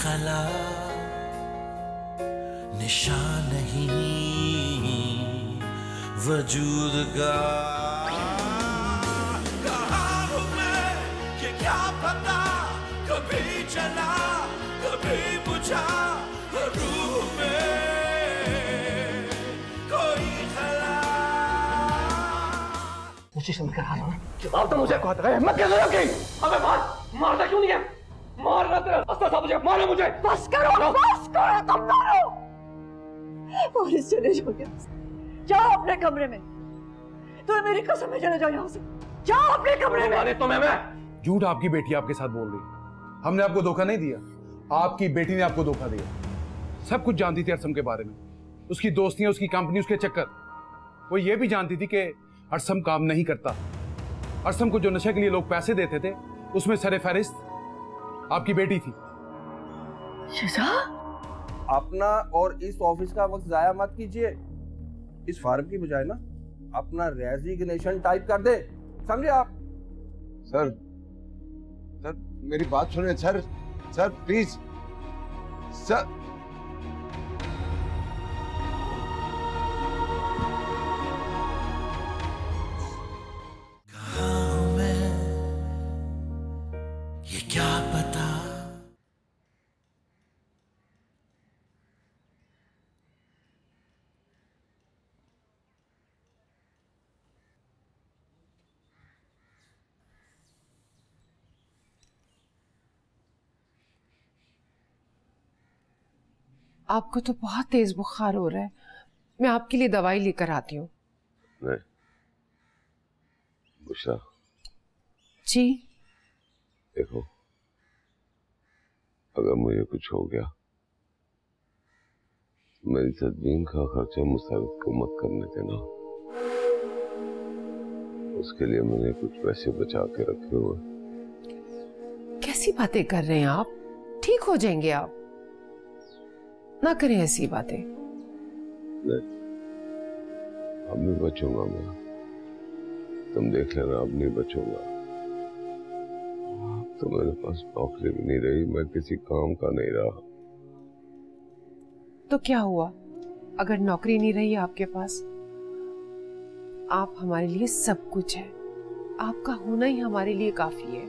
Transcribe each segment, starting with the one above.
खला निशान नहीं वजूद का। कहाँ हूँ मैं ये क्या पता, कभी चला कभी बुझा, रूह में कोई खला। मुझे समझ कर आ रहा हूँ, जवाब तो मुझे कहता है, हिम्मत कैसे रखी? अबे मारता क्यों नहीं है? मारना तेरा रास्ता था, मुझे मारो, मुझे बस करो तुम मारो। पुलिस चले जाओगे, जाओ अपने कमरे में। तो मेरी कसम है, चले जाओ यहाँ से, जाओ अपने कमरे में। तुम्हें मैं झूठ आपकी बेटी आपके साथ बोल रही, हमने आपको धोखा नहीं दिया, आपकी बेटी ने आपको धोखा दिया। सब कुछ जानती थी अरसम के बारे में, उसकी दोस्तियां, उसकी कंपनी, उसके चक्कर। वो ये भी जानती थी कि अरसम काम नहीं करता। अरसम को जो नशे के लिए लोग पैसे देते थे उसमें सरे फहरिस्त आपकी बेटी थी। अपना और इस ऑफिस का वक्त जाया मत कीजिए। इस फार्म की बजाय ना अपना रेजिग्नेशन टाइप कर दे, समझे आप? सर मेरी बात सुने सर प्लीज सर। कहाँ हूँ मैं ये क्या पता। आपको तो बहुत तेज बुखार हो रहा है, मैं आपके लिए दवाई लेकर आती हूँ। नहीं बुशरा जी देखो, अगर मुझे कुछ हो गया, मेरी तदबीन का खर्चा मुसाविद को मत करने देना। उसके लिए मैंने कुछ पैसे बचा के रखे हुए। कैसी बातें कर रहे हैं आप? ठीक हो जाएंगे आप, ना करें ऐसी बातें। नहीं, अब नहीं बचूंगा मैं, तुम देख लेना, अब नहीं बचूंगा। तो मेरे पास नौकरी भी नहीं रही, मैं किसी काम का नहीं रहा। तो क्या हुआ अगर नौकरी नहीं रही आपके पास? आप हमारे लिए सब कुछ है, आपका होना ही हमारे लिए काफी है।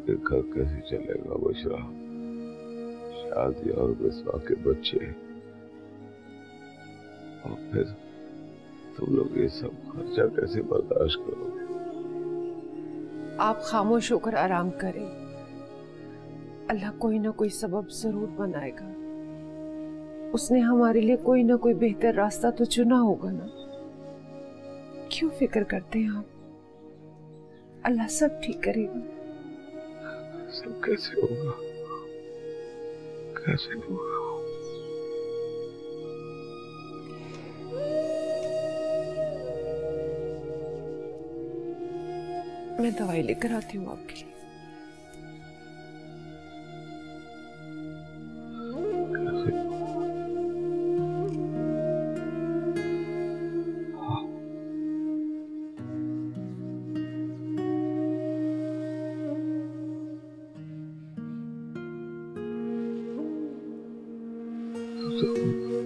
ये घर कैसे चलेगा बुशरा? शादी और बिस्वा के बच्चे, और फिर तुम लोग ये सब खर्चा कैसे बर्दाश्त करोगे? आप खामोश होकर आराम करें, अल्लाह कोई ना कोई सबब जरूर बनाएगा। उसने हमारे लिए कोई ना कोई बेहतर रास्ता तो चुना होगा ना। क्यों फिक्र करते हैं आप? अल्लाह सब ठीक करेगा। सब कैसे होगा, कैसे होगा? मैं दवाई लेकर आती हूँ आपके लिए।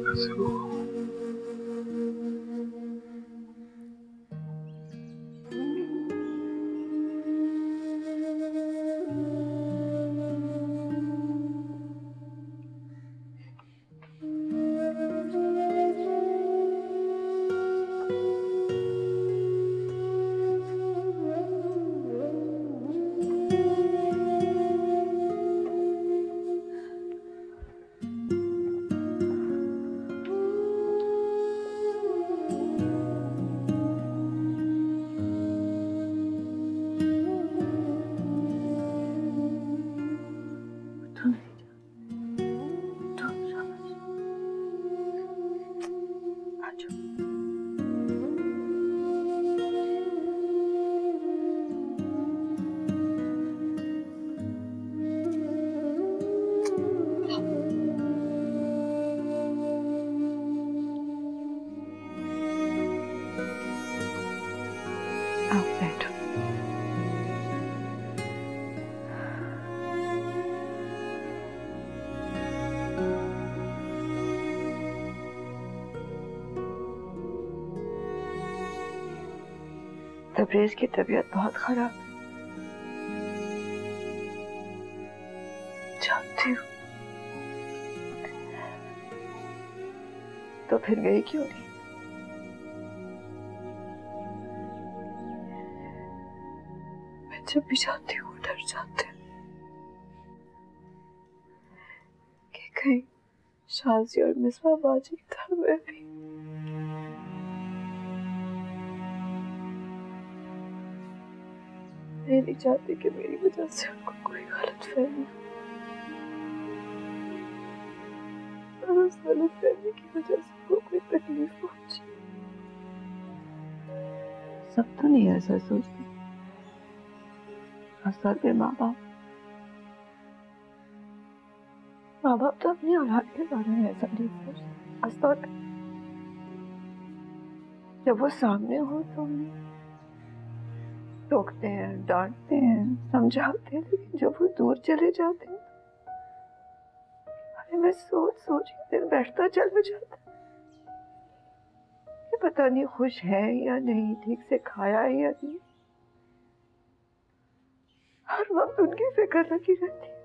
कैसे होगा? तबरेज की तबीयत बहुत खराब है। जानती हूँ, तो फिर गई क्यों नहीं? मैं जब भी जाती हूँ डर जाते हैं कि कहीं शाजी और मिसबा बाजी की तरह मैं भी मैं नहीं चाहती कि मेरी वजह से उनको कोई गलत फहमी और उस गलत फहमी की वजह से उनको कोई तकलीफ पहुंचे। सब तो नहीं ऐसा सोचते, खासतौर पे माँ बाप तो अपनी औलाद के बारे में ऐसा नहीं सोचते। खासतौर पे जब वो सामने हो तो उन्हें टोकते हैं, डांटते हैं, समझाते हैं, लेकिन जब वो दूर चले जाते हैं अरे मैं सोच सोच के दिल बैठता चला जाता है कि पता नहीं खुश है या नहीं, ठीक से खाया है या नहीं। हर वक्त उनकी फिक्र लगी रहती है।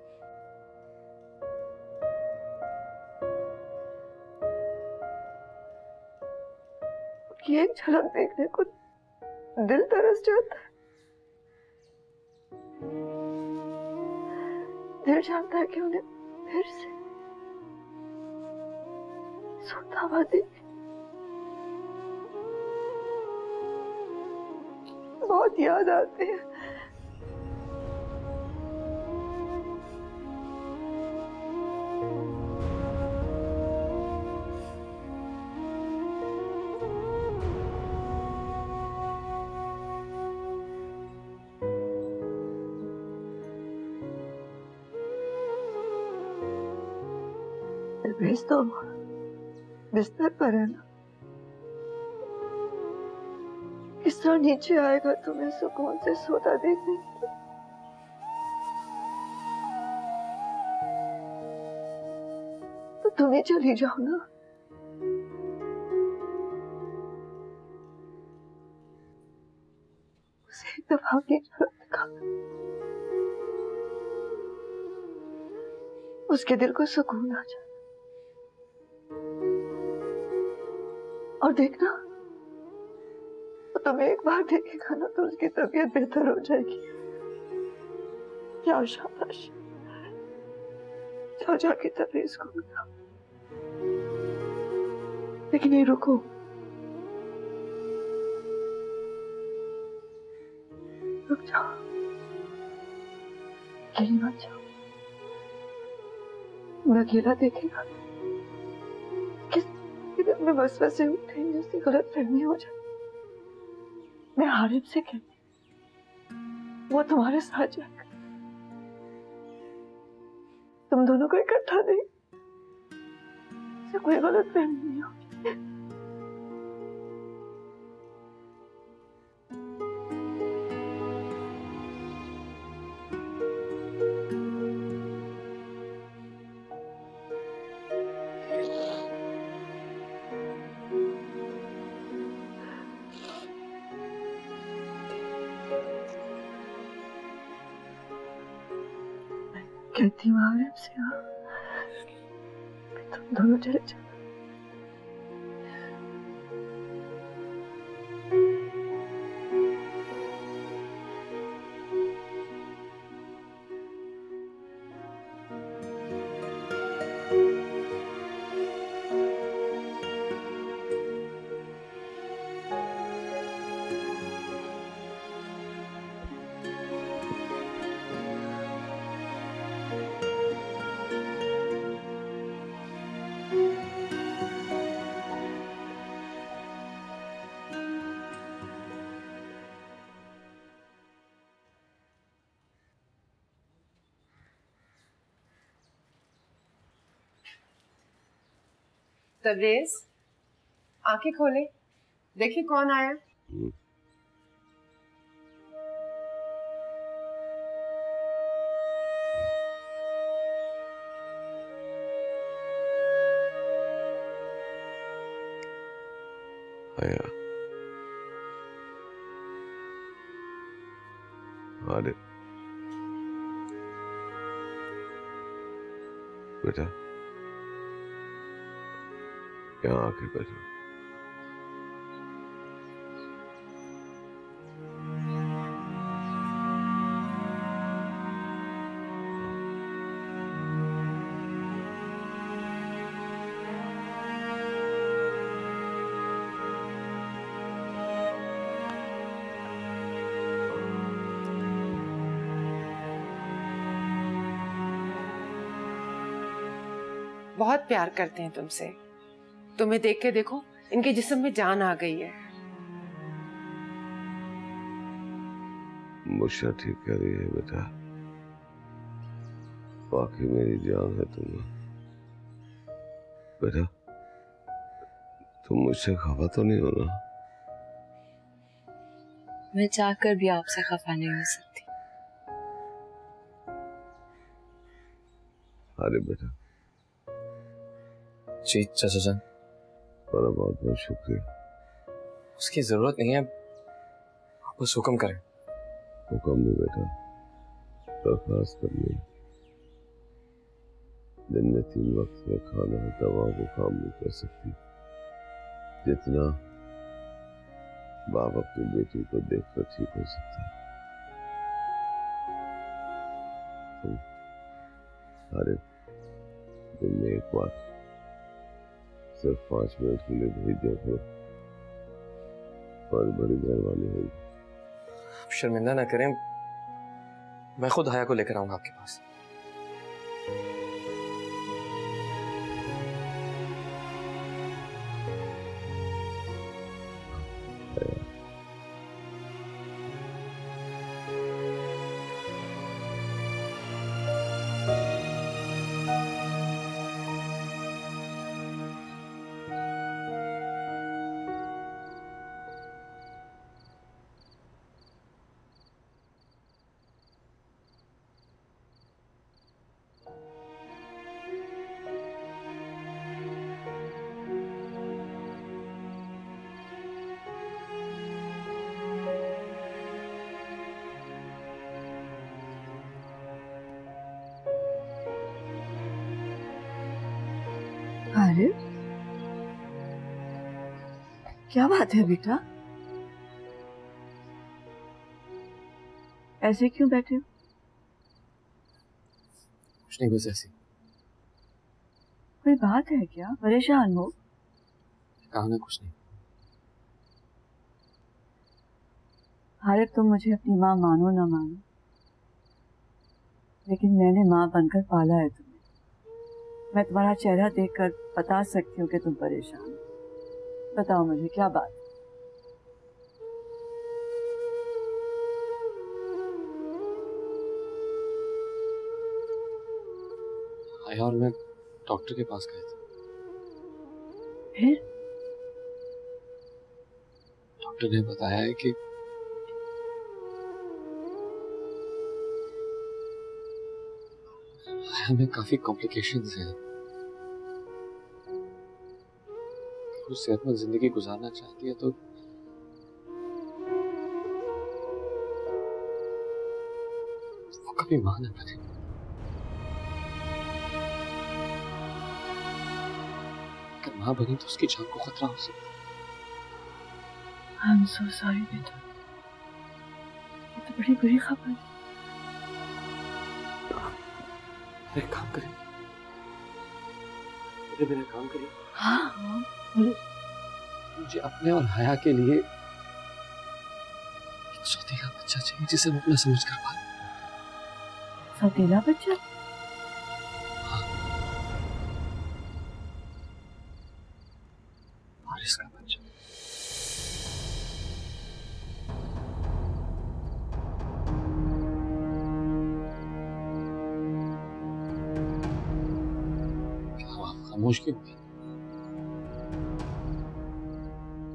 उनकी एक झलक देखने को दिल तरस जाता है। दिल चाहता है कि उन्हें फिर से सोता हुआ देखे। बहुत याद आते हैं। तो बिस्तर पर है ना, किस तरह नीचे आएगा तुम्हें सुकून से सोता देखने के लिए। तो तुम ही चली जाओ ना। उसे एक दफा की झलक दिखा, उसके दिल को सुकून आ जाए। और देखना, वो तुम्हें एक बार देखेगा ना तो उसकी तबीयत बेहतर हो जाएगी। जाओ, शाबाश, जाओ जाके तबरेज को बताओ। लेकिन ये रुको, रुक जाओ, अकेली मत जाओ। मैं अकेला देखेगा, दिल में वसवसे उठेंगे, उसकी गलत फहमी हो जाए। मैं हारिम से कहती, वो तुम्हारे साथ जाएगा, तुम दोनों को इकट्ठा दे, कोई गलत फहमी नहीं होगी। कहती हूँ आरिम से, तुम दोनों चले जाओ। तबरेज, आंखें खोले, देखिए कौन आया। आया। बेटा यहाँ आके बैठो। बहुत प्यार करते हैं तुमसे। तुम्हें देख के देखो, इनके जिस्म में जान आ गई है। मुझसे ठीक कह रही है बेटा, बाकी मेरी जान है तुम। बेटा तुम मुझसे खफा तो नहीं हो ना? मैं चाहकर भी आपसे खफा नहीं हो सकती। अरे बेटा। जी चाचा जान, बड़ा बहुत बहुत शुक्रिया। उसकी जरूरत नहीं है, आप बस हुक्म करें। हुक्म नहीं बेटा, दरख्वास्त करनी। दिन में 3 वक्त का खाना दवा को काम नहीं कर सकती, जितना बाप अपनी बेटी को देखकर ठीक हो सकता है। तुम हर दिन में एक बार सिर्फ 5 मिनट के लिए भेज दिया करो, और बड़ी मेहरबानी होगी। शर्मिंदा ना करें, मैं खुद हया को लेकर आऊंगा आपके पास। अरे क्या बात है बेटा, ऐसे क्यों बैठे हो? कुछ नहीं, बस ऐसे। कोई बात है क्या? परेशान हो? कहा ना कुछ नहीं। हारिब, तुम मुझे अपनी माँ मानो ना मानो, लेकिन मैंने माँ बनकर पाला है तुम्हें। मैं तुम्हारा चेहरा देखकर बता सकती हूँ कि तुम परेशान हो। बताओ मुझे क्या बात। आया और मैं डॉक्टर के पास गए थे। फिर डॉक्टर ने बताया है कि आया में काफी कॉम्प्लिकेशंस हैं। वो सेहतमंद जिंदगी गुजारना चाहती है तो वो कभी मां न बने। अगर मां बनी तो उसकी जान को खतरा हो सकता है। I'm so sorry बेटा, ये तो बड़ी बुरी खबर है। एक काम करें, मेरा काम करिए। हाँ बोलो। मुझे अपने और हया के लिए एक सौतेला बच्चा चाहिए जिसे मैं अपना समझ कर पाऊं। सौतेला बच्चा? हारिस का बच्चा। खामोश क्यों हुई?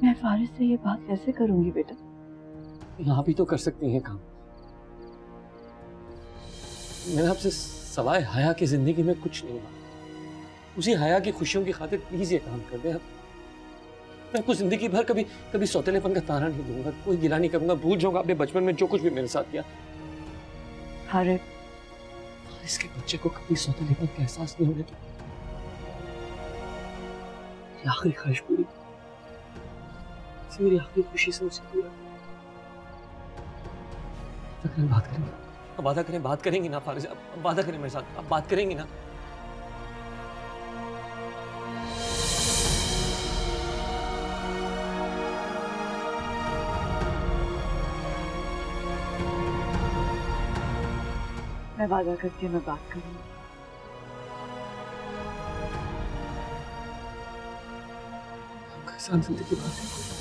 मैं फारिस से ये बात कैसे करूंगी बेटा? यहाँ भी तो कर सकती हैं काम। मैंने आपसे सवाए हया की जिंदगी में कुछ नहीं मांगा। उसी हया की खुशियों की खातिर प्लीज ये काम कर दे। मैं आपको जिंदगी भर कभी सौतेलेपन का ताना नहीं दूंगा, कोई गिला नहीं करूंगा, भूल जाऊंगा अपने बचपन में जो कुछ भी मेरे साथ किया। हारिब, इसके बच्चे को कभी सौतेलेपन का एहसास नहीं होने दूंगा। ये आखिरी ख्वाहिश पूरी, मेरी आखिरी खुशी से उसे पूरा। बात करेंगे, अब वादा करें, बात करेंगी ना फारिस, अब वादा करें मेरे साथ, अब बात करेंगी ना। मैं वादा करती हूँ मैं बात करूंगी। कैसा जिंदगी बात है।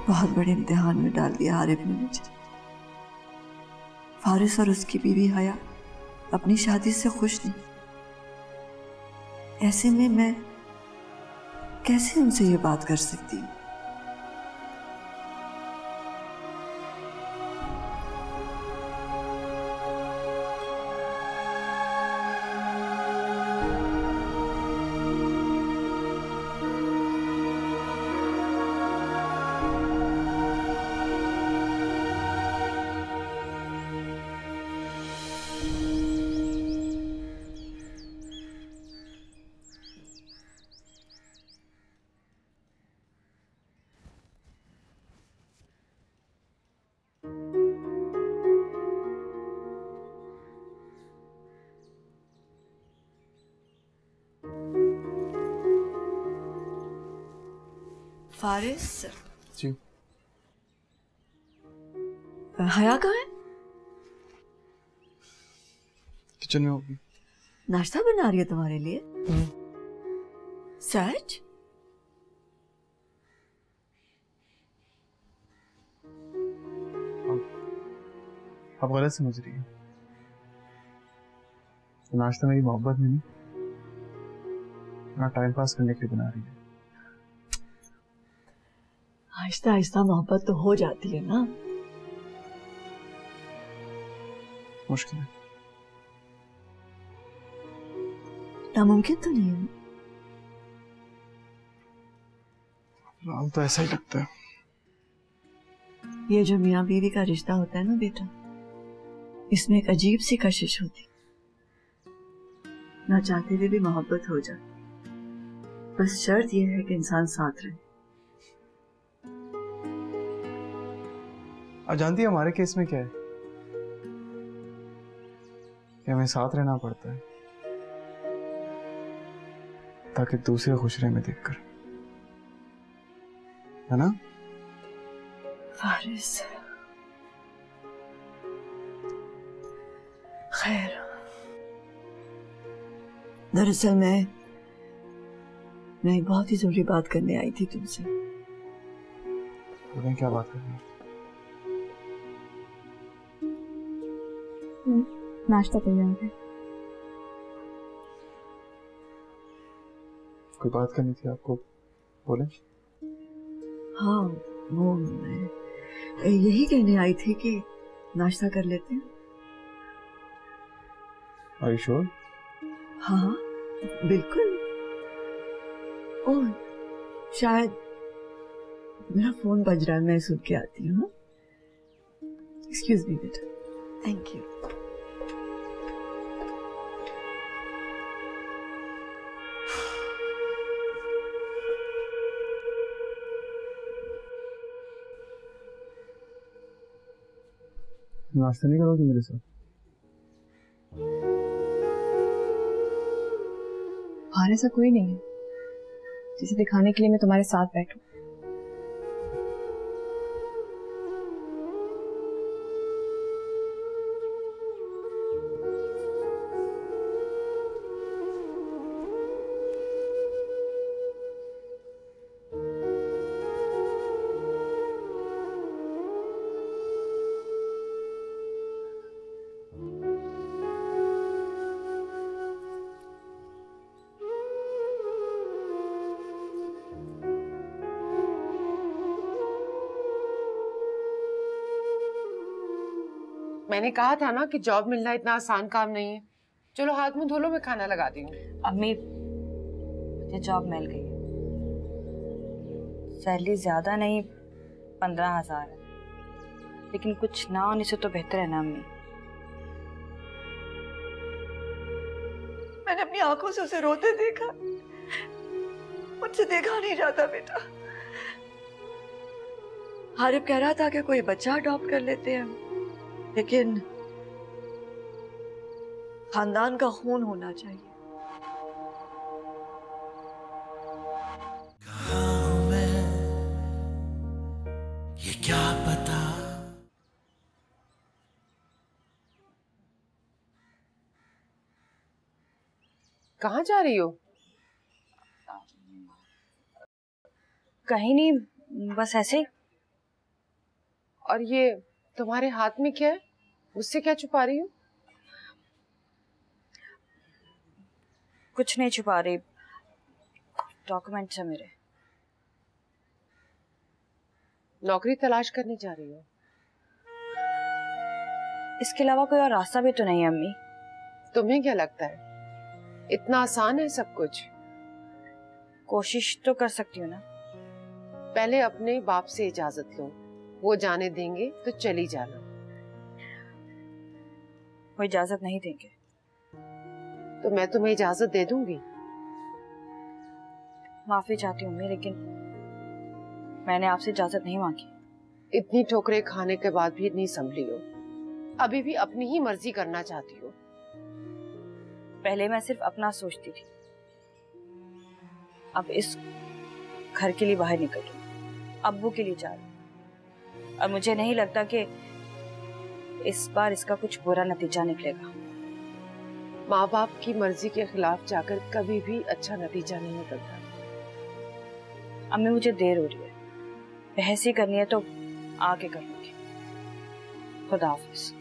बहुत बड़े इम्तिहान में डाल दिया आरिफ ने मुझे। फारिस और उसकी बीवी हया अपनी शादी से खुश नहीं। ऐसे में मैं कैसे उनसे ये बात कर सकती हूँ? फारिस जी, हया कहाँ है? किचन में होगी। नाश्ता बना रही है तुम्हारे लिए? सच? आप गलत समझ रही हैं। नाश्ता मेरी मोहब्बत में नहीं, ना टाइम पास करने के लिए बना रही है। आहिस्ता आहिस्ता मोहब्बत तो हो जाती है ना। मुश्किल है, नामुमकिन तो नहीं है। फिलहाल तो ऐसा ही लगता है। ये जो मियाँ बीवी का रिश्ता होता है ना बेटा, इसमें एक अजीब सी कशिश होती, ना चाहते हुए भी मोहब्बत हो जाती। बस शर्त यह है कि इंसान साथ रहे। आप जानती है हमारे केस में क्या है कि हमें साथ रहना पड़ता है ताकि दूसरे खुश रहे में देखकर, है ना? फारिस, खैर, दरअसल मैं एक बहुत ही जरूरी बात करने आई थी तुमसे। क्या बात कर रही हैं? नाश्ता तैयार है। कोई बात करनी थी आपको, बोले। हाँ, वो मैं यही कहने आई थी कि नाश्ता कर लेते हैं। Are you sure? हाँ, बिल्कुल। ओह, शायद मेरा फोन बज रहा है, मैं सुन के आती हूँ। एक्सक्यूज मी बेटा। Thank you. नाश्ता नहीं करोगे मेरे साथ? बाहर ऐसा कोई नहीं है जिसे दिखाने के लिए मैं तुम्हारे साथ बैठूं। मैंने कहा था ना कि जॉब मिलना इतना आसान काम नहीं है। चलो हाथ मुंह धो लो, मैं खाना लगाती हूँ। अम्मी, मुझे जॉब मिल गई है। सैलरी ज्यादा नहीं, 15,000 है, लेकिन कुछ ना होने से तो बेहतर है ना अम्मी। मैंने अपनी आंखों से उसे रोते देखा, मुझसे देखा नहीं जाता बेटा। हारिब कह रहा था कि कोई बच्चा अडॉप्ट कर लेते हैं, लेकिन खानदान का खून होना चाहिए। कहाँ हूँ मैं, ये क्या पता। कहाँ जा रही हो? कहीं नहीं, बस ऐसे ही। और ये तुम्हारे हाथ में क्या है? मुझसे क्या छुपा रही हो? कुछ नहीं छुपा रही, डॉक्यूमेंट्स है मेरे। नौकरी तलाश करने जा रही हो? इसके अलावा कोई और रास्ता भी तो नहीं है अम्मी। तुम्हें क्या लगता है इतना आसान है सब कुछ? कोशिश तो कर सकती हूँ ना। पहले अपने बाप से इजाजत लो, वो जाने देंगे तो चली जाना। वो इजाजत नहीं देंगे तो मैं तुम्हें इजाजत दे दूंगी। माफी चाहती हूँ अम्मी, लेकिन मैंने आपसे इजाजत नहीं मांगी। इतनी ठोकरें खाने के बाद भी इतनी संभली हो, अभी भी अपनी ही मर्जी करना चाहती हो। पहले मैं सिर्फ अपना सोचती थी, अब इस घर के लिए बाहर निकल रही, अब्बू के लिए जा रही, और मुझे नहीं लगता कि इस बार इसका कुछ बुरा नतीजा निकलेगा। माँ बाप की मर्जी के खिलाफ जाकर कभी भी अच्छा नतीजा नहीं निकलता। अम्मी, मुझे देर हो रही है, बहस ही करनी है तो आके कर लूंगी। खुदा हाफिज।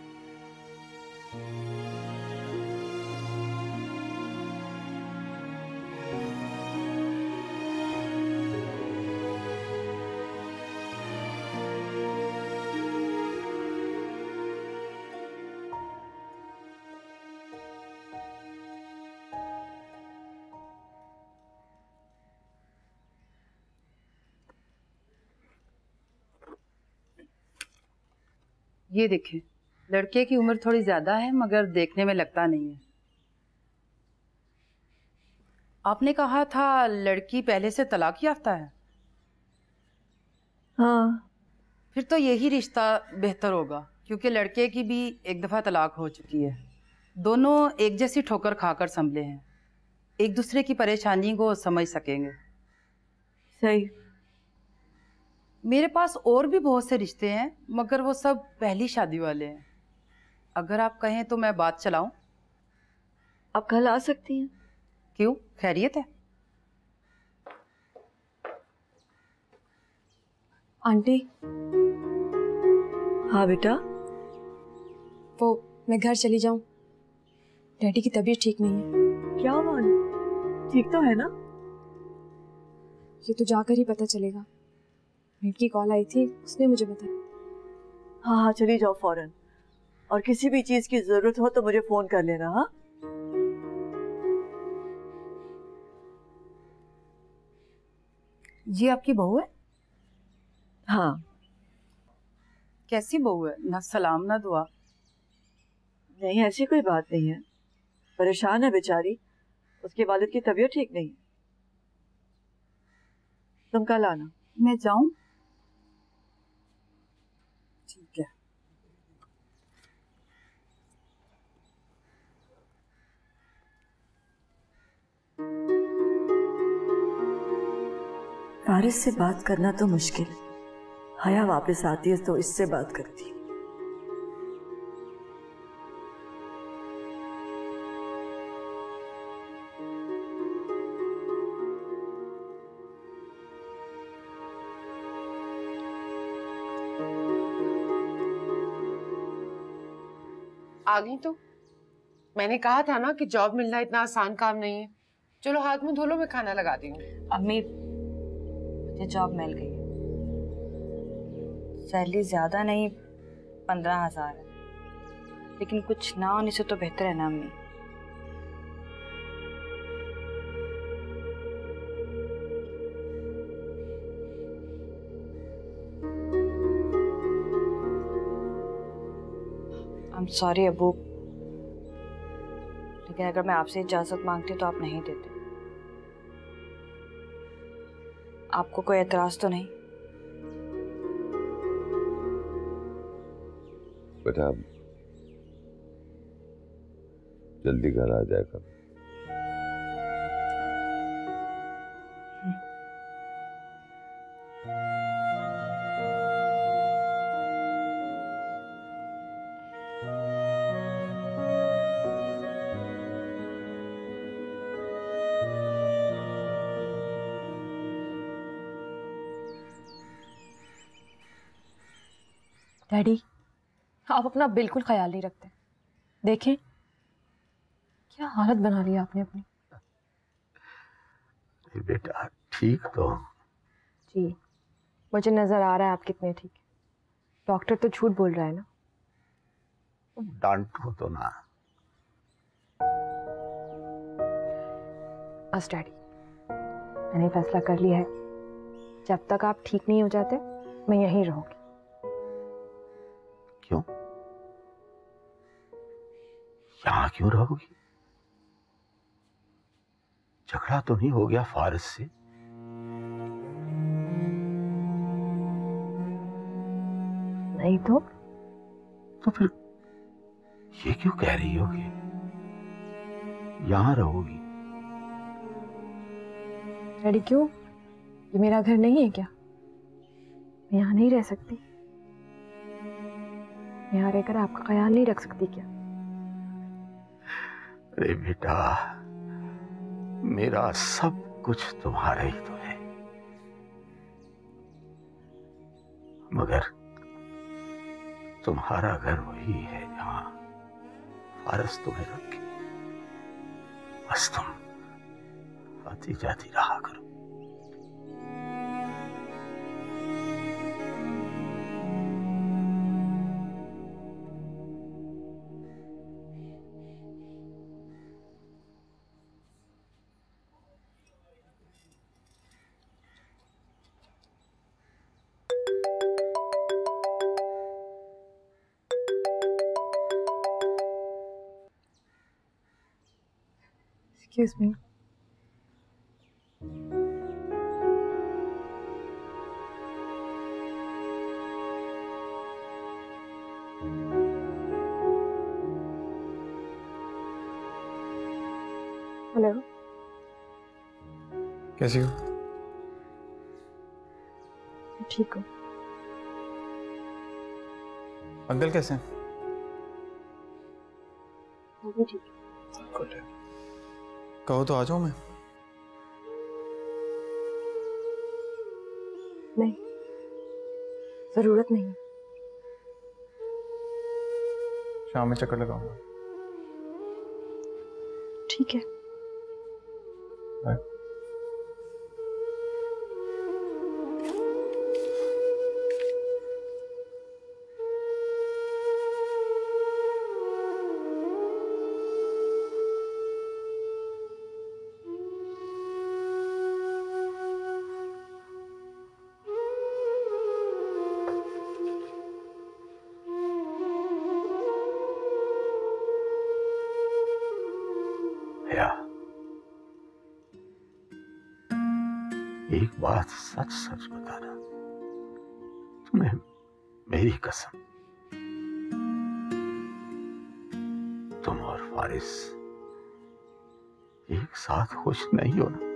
ये देखें, लड़के की उम्र थोड़ी ज्यादा है मगर देखने में लगता नहीं है। आपने कहा था लड़की पहले से तलाक याफ्ता है। हाँ, फिर तो यही रिश्ता बेहतर होगा, क्योंकि लड़के की भी एक दफा तलाक हो चुकी है। दोनों एक जैसी ठोकर खाकर संभले हैं, एक दूसरे की परेशानी को समझ सकेंगे। सही। मेरे पास और भी बहुत से रिश्ते हैं, मगर वो सब पहली शादी वाले हैं। अगर आप कहें तो मैं बात चलाऊं। आप कल आ सकती हैं। क्यों, खैरियत है? आंटी। हाँ बेटा। वो मैं घर चली जाऊं, डैडी की तबीयत ठीक नहीं है। क्या हुआ? ठीक तो है ना? ये तो जाकर ही पता चलेगा। मेट की कॉल आई थी, उसने मुझे बताया। हाँ हाँ, चली जाओ फौरन, और किसी भी चीज की जरूरत हो तो मुझे फोन कर लेना। हाँ, ये आपकी बहू है? हाँ। कैसी बहू है? ना सलाम ना दुआ। नहीं, ऐसी कोई बात नहीं है, परेशान है बेचारी, उसके वालिद की तबीयत ठीक नहीं है। तुम कल आना। मैं जाऊं? ठीक है। फारिस से बात करना तो मुश्किल, हया वापस आती है तो इससे बात करती है। आ गई तो? मैंने कहा था ना कि जॉब मिलना इतना आसान काम नहीं है। चलो हाथ मुंह धो लो, मैं खाना लगाती हूँ। अम्मी, मुझे जॉब मिल गई है। सैलरी ज्यादा नहीं, 15,000 है, लेकिन कुछ ना होने से तो बेहतर है ना अम्मी। I'm sorry अबू, लेकिन अगर मैं आपसे इजाजत मांगती तो आप नहीं देते। आपको कोई एतराज तो नहीं? बेटा जल्दी घर आ जाए कर। डैडी, आप अपना बिल्कुल ख्याल नहीं रखते। देखें क्या हालत बना ली आपने अपनी। बेटा ठीक तो? जी मुझे नजर आ रहा है आप कितने ठीक। डॉक्टर तो झूठ बोल रहा है ना। डांटो तो ना। बस डैडी, मैंने फैसला कर लिया है, जब तक आप ठीक नहीं हो जाते मैं यहीं रहूंगी। क्यों? यहाँ क्यों रहोगी? झगड़ा तो नहीं हो गया फारिस से? नहीं तो फिर ये क्यों कह रही हो कि यहाँ रहोगी? डैडी क्यों? ये मेरा घर नहीं है क्या? मैं यहाँ नहीं रह सकती? यहाँ रहकर आपका ख्याल नहीं रख सकती क्या? अरे बेटा, मेरा सब कुछ तुम्हारा ही तो है, मगर तुम्हारा घर वही है जहां फारस तुम्हें रखे। बस तुम आती जाती रहा करो। Excuse me. हेलो, कैसी हो? ठीक हूँ। अंकल कैसे हैं? वो भी ठीक है। गुड है। कहो तो आ जाऊं मैं? नहीं, जरूरत नहीं। शाम में चक्कर लगाऊंगा। ठीक है। बाय। एक बात सच सच बताना, तुम्हें मेरी कसम, तुम और फारिस एक साथ खुश नहीं हो ना?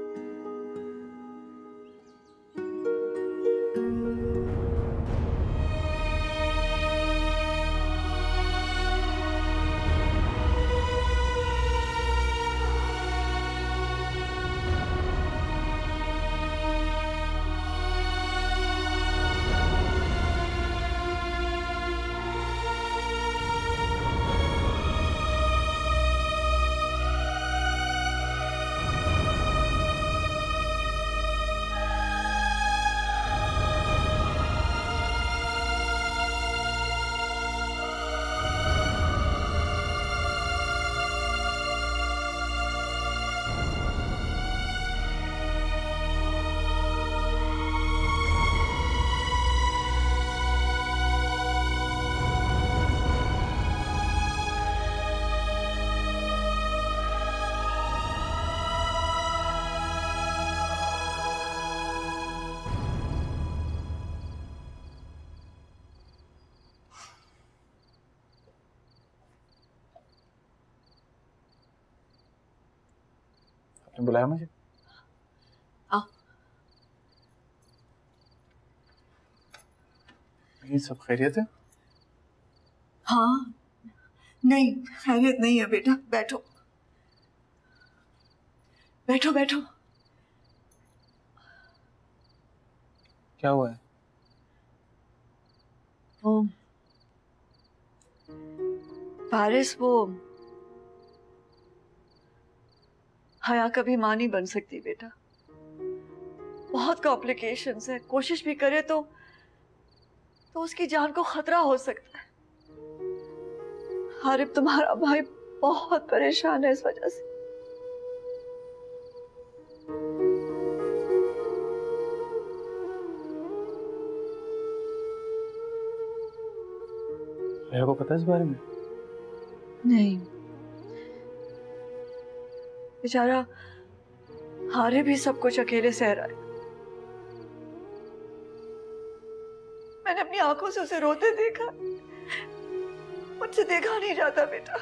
बुलाया मुझे? आओ। ये सब खैरियत है? हाँ, नहीं खैरियत नहीं है बेटा, बैठो बैठो बैठो। क्या हुआ है? वो फारिस, वो हया कभी मां नहीं बन सकती बेटा। बहुत कॉम्प्लिकेशंस है, कोशिश भी करे तो उसकी जान को खतरा हो सकता है। हारिब तुम्हारा भाई बहुत परेशान है इस वजह से। हया को पता है इस बारे में? नहीं, बेचारा हारिब भी सब कुछ अकेले सह रहा है। मैंने अपनी आंखों से उसे रोते देखा, मुझसे देखा नहीं जाता बेटा।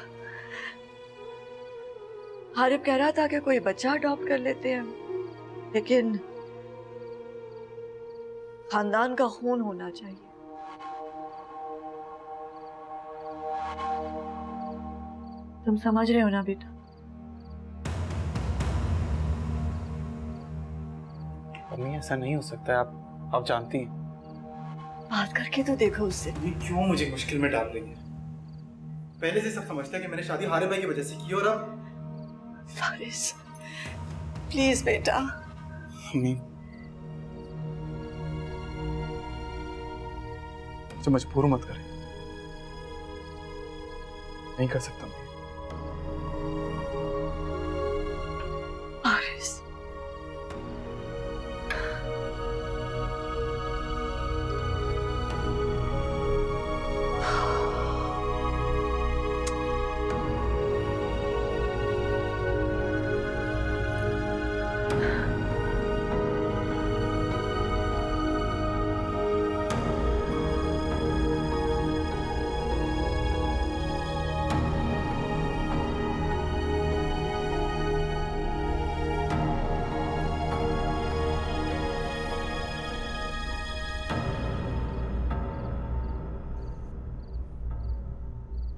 हारिब कह रहा था कि कोई बच्चा अडॉप्ट कर लेते हैं, लेकिन खानदान का खून होना चाहिए। तुम समझ रहे हो ना बेटा? मम्मी ऐसा नहीं हो सकता है, आप जानती हैं। बात करके तो देखो उससे। क्यों मुझे मुश्किल में डाल रही है? पहले से सब समझते हैं कि मैंने शादी हारिब भाई की वजह से की, और अब फारिस प्लीज बेटा। मम्मी मुझे मजबूर मत करें, नहीं कर सकता मैं। फारिस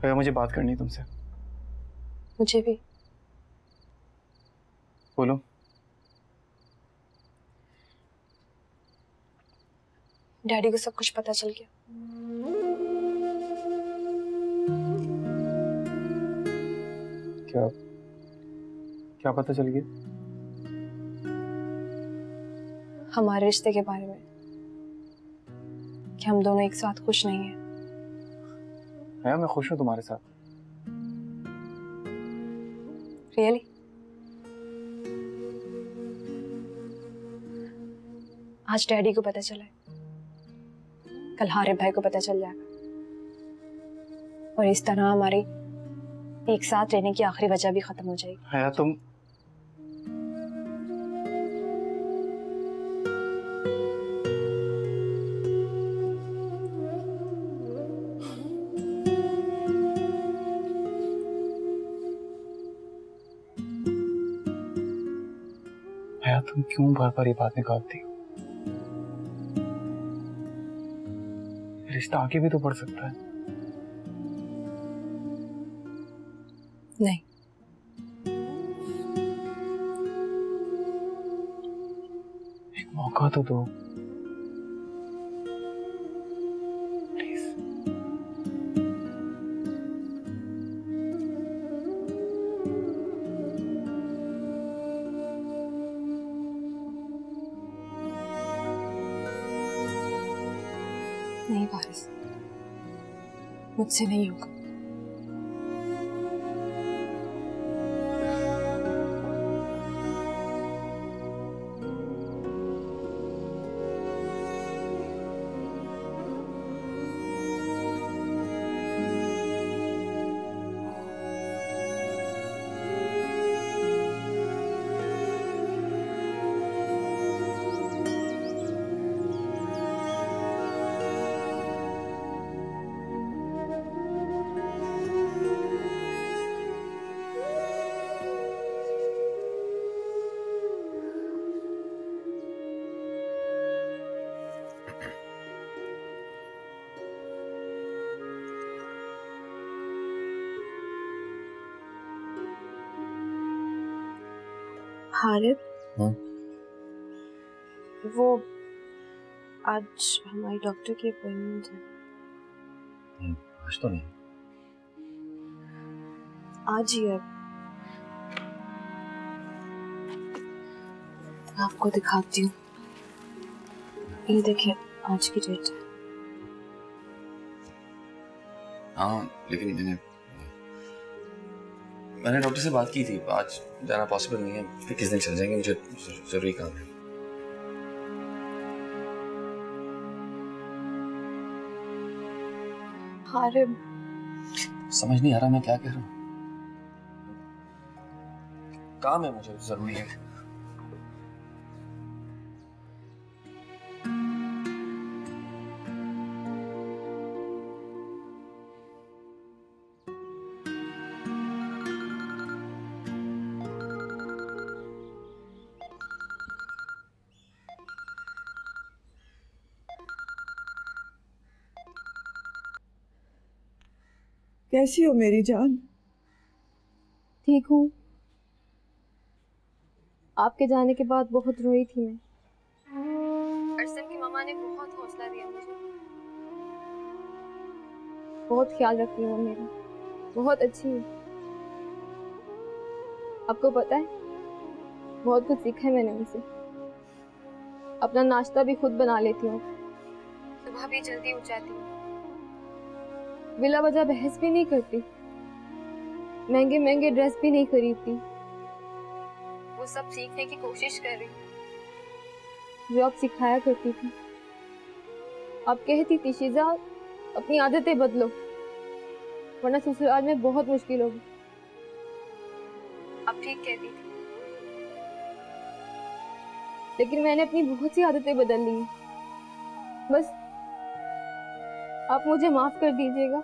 भैया मुझे बात करनी है तुमसे। मुझे भी। बोलो। डैडी को सब कुछ पता चल गया। क्या क्या पता चल गया? हमारे रिश्ते के बारे में, कि हम दोनों एक साथ खुश नहीं हैं। भैया मैं खुश हूँ तुम्हारे साथ। रियली? आज डैडी को पता चला है, कल हारिब भाई को पता चल जाएगा, और इस तरह हमारी एक साथ रहने की आखिरी वजह भी खत्म हो जाएगी। भैया तुम तुम क्यों बार बार ये बात निकालती हो? रिश्ता आगे भी तो बढ़ सकता है। नहीं, एक मौका तो दो। नहीं फारिस, मुझसे नहीं होगा। हारिब, हाँ? वो आज हमारी डॉक्टर की अपॉइंटमेंट है। आज तो नहीं। आज ही है। मैं आपको दिखाती हूँ। ये देखिए, आज की डेट है। हाँ, लेकिन मैंने डॉक्टर से बात की थी, आज जाना पॉसिबल नहीं है, फिर किस दिन चल जाएंगे, मुझे जरूरी काम है। हारिब, समझ नहीं आ रहा मैं क्या कह रहा हूँ। काम है, मुझे जरूरी है। कैसी हो मेरी जान? ठीक हूँ। आपके जाने के बाद बहुत रोई थी मैं। अरसम की मम्मा ने बहुत हौसला दिया मुझे। बहुत ख्याल रखती है वो मेरा, बहुत अच्छी है। आपको पता है, बहुत कुछ सीखा है मैंने उनसे। अपना नाश्ता भी खुद बना लेती हूँ, सुबह भी जल्दी उठ जाती हूँ, बिला वजह बहस भी नहीं करती, महंगे महंगे ड्रेस भी नहीं खरीदती। वो सब सीखने की कोशिश कर रही हूँ जो आप सिखाया करती थी। आप कहती थी शीजा, अपनी आदतें बदलो वरना ससुराल में बहुत मुश्किल होगी। आप ठीक कहती थी, लेकिन मैंने अपनी बहुत सी आदतें बदल ली हैं। बस आप मुझे माफ कर दीजिएगा।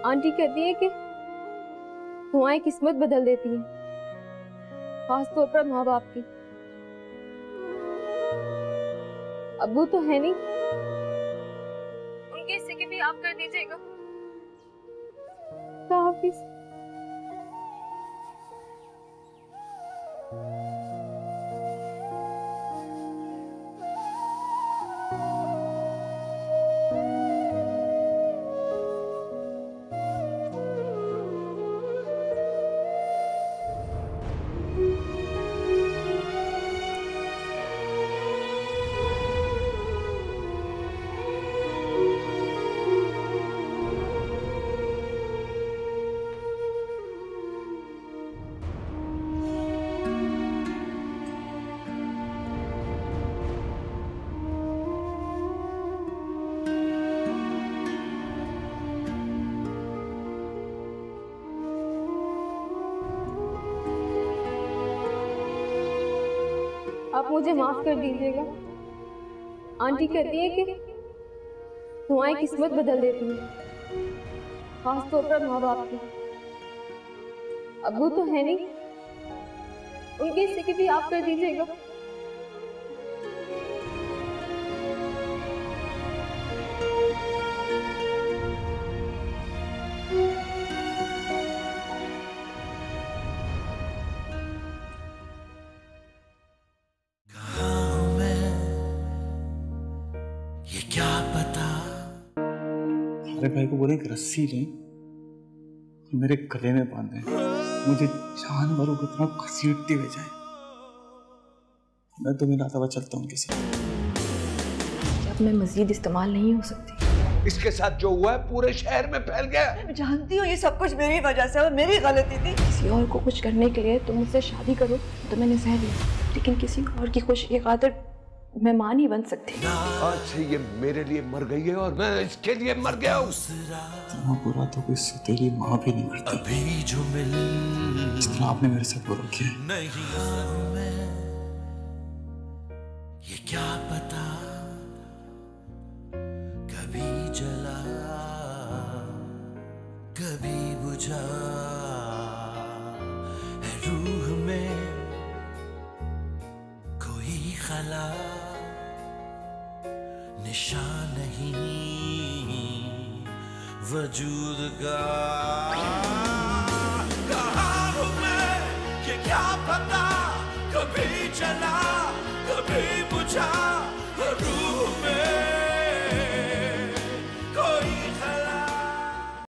आंटी कहती है कि दुआएं किस्मत बदल देती हैं, खास तौर पर माँ बाप की। अब्बू तो है नहीं, उनके हिस्से की भी आप कर दीजिएगा। हाफिज। आप मुझे माफ कर दीजिएगा। आंटी कहती है कि दुआएं किस्मत बदल देती हैं, खास तौर पर माँ बाप की। अब्बू तो है नहीं, उनके हिस्से की भी आप कर दीजिएगा। अरे भाई को बोले एक रस्सी लें, मेरे गले में बांधे, मुझे जानवरों की तरह घसीटते हुए जाए। मैं तो मिला था, चलता हूँ उनके साथ। अब मैं मजीद इस्तेमाल नहीं हो सकती। इसके साथ जो हुआ है पूरे शहर में फैल गया। मैं जानती हूँ ये सब कुछ मेरी वजह से, और मेरी गलती थी। किसी और को कुछ करने के लिए तुम मुझसे शादी करो तो मैंने सह लिया, लेकिन किसी और की खुशी की खातिर मैं मां नहीं बन सकती। आज से ये मेरे लिए मर गई है और मैं इसके लिए मर गया हूँ। इतना बुरा तो कोई सौतेली माँ भी नहीं करती अभी जो मिल, जितना आपने मेरे साथ बुरा किया है। नहीं ये क्या पता कभी जला कभी बुझा है रूह में कोई खला निशान नहीं वजूद का।